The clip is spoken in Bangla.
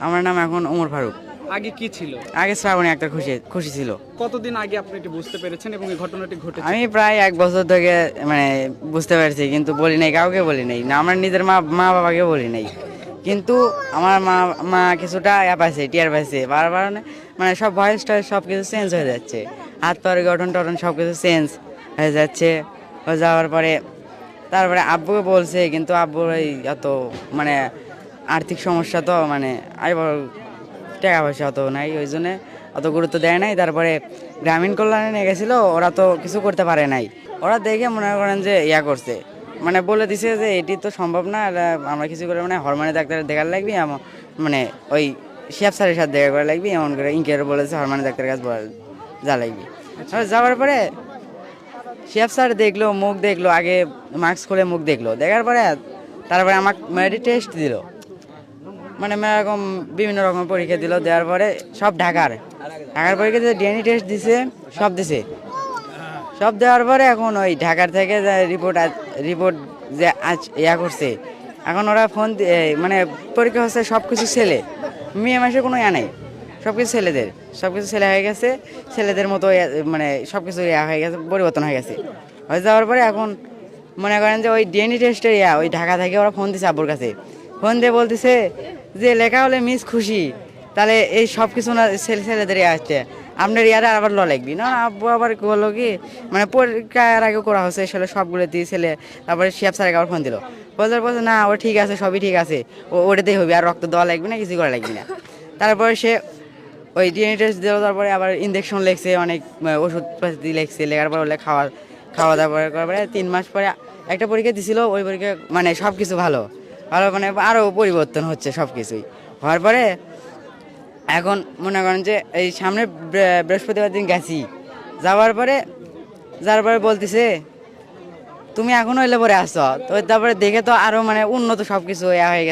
আমার নাম এখন ওমর ফারুক। আগে কি ছিল? আগে শ্রাবণী একটা খুশি ছিল। কতদিন আগে আপনি এটি বুঝতে পেরেছেন এবং এই ঘটনাটি ঘটেছে? আমি প্রায় 1 বছর থেকে মানে বুঝতে পারছি, কিন্তু বলি নাই, কাউকে বলি নাই, না আমার নিজের মা বাবাকে বলি নাই। কিন্তু আমার মা কিছুটা পাইছে, টিয়ার পাইছে বারবার, মানে সব ভয়েস টয়েস সব কিছু চেঞ্জ হয়ে যাচ্ছে, হাত পায়ের গঠন টঠন সব কিছু চেঞ্জ হয়ে যাচ্ছে। হয়ে যাওয়ার পরে তারপরে আব্বুকে বলছে, কিন্তু আব্বুর এই এত মানে আর্থিক সমস্যা, তো মানে টাকা পয়সা অত নাই, ওই জন্যে অত গুরুত্ব দেয় নাই। তারপরে গ্রামীণ কল্যাণে নিয়ে গেছিলো, ওরা তো কিছু করতে পারে নাই। ওরা দেখে মনে করেন যে করছে, মানে বলে দিছে যে এটি তো সম্ভব না, আমরা কিছু করে মানে হরমোনের ডাক্তার দেখার লাগবে, মানে ওই শেফ স্যারের সাথে দেখা করা লাগবে, এমন করে ইনকেয়ার বলেছে, হরমোনের ডাক্তারের কাছে যা লাগবে। যাওয়ার পরে শেফ স্যার দেখলো, মুখ দেখলো, আগে মাস্ক খুলে মুখ দেখলো, দেখার পরে তারপরে আমাকে মেডি টেস্ট দিল, মানে এরকম বিভিন্ন রকম পরীক্ষা দিল। দেওয়ার পরে সব ঢাকার পরীক্ষা দিয়ে ডিএনএ টেস্ট দিছে, সব দিছে। সব দেওয়ার পরে এখন ওই ঢাকার থেকে যে রিপোর্ট যে আজ করছে, এখন ওরা ফোন মানে পরীক্ষা হচ্ছে সব কিছু ছেলে, মেয়ে মাসে কোনো নেই, সব কিছু ছেলেদের, সব কিছু ছেলে হয়ে গেছে, ছেলেদের মতো মানে সব কিছু হয়ে গেছে, পরিবর্তন হয়ে গেছে। হয়ে যাওয়ার পরে এখন মনে করেন যে ওই ডিএনএ টেস্টের ওই ঢাকা থেকে ওরা ফোন দিছে আব্বুর কাছে, ফোন দিয়ে বলতেছে যে লেখা হলে মিস খুশি, তাহলে এই সব কিছু না ছেলেদের আসছে, আপনার ইয়ারে আবার লাগবি না। আব্বু আবার বললো কি, মানে পরীক্ষার আগে করা হচ্ছে আসলে সবগুলো দিয়ে ছেলে। তারপরে শেফ স্যারকে আবার ফোন দিল, বলছে না ও ঠিক আছে, সবই ঠিক আছে, ওটাতেই হবে, আর রক্ত দেওয়া লাগবে না, কিছু করা লাগবে না। তারপরে সে ওই ডিএনএ টেস্ট দিল, তারপরে আবার ইঞ্জেকশন লেগছে, অনেক ওষুধপাতি লেগছে, লেখার পর হলে খাওয়া দাওয়া করার পরে 3 মাস পরে একটা পরীক্ষা দিছিল, ওই পরীক্ষা মানে সব কিছু ভালো মানে আরও পরিবর্তন হচ্ছে সব কিছুই। হওয়ার পরে এখন মনে করেন যে এই সামনে বৃহস্পতিবার দিন গেছি, যাওয়ার পরে বলতেছে তুমি এখনো এলে পরে আসছো, তো তারপরে দেখে তো আরো মানে উন্নত সব কিছু হয়ে গেছে।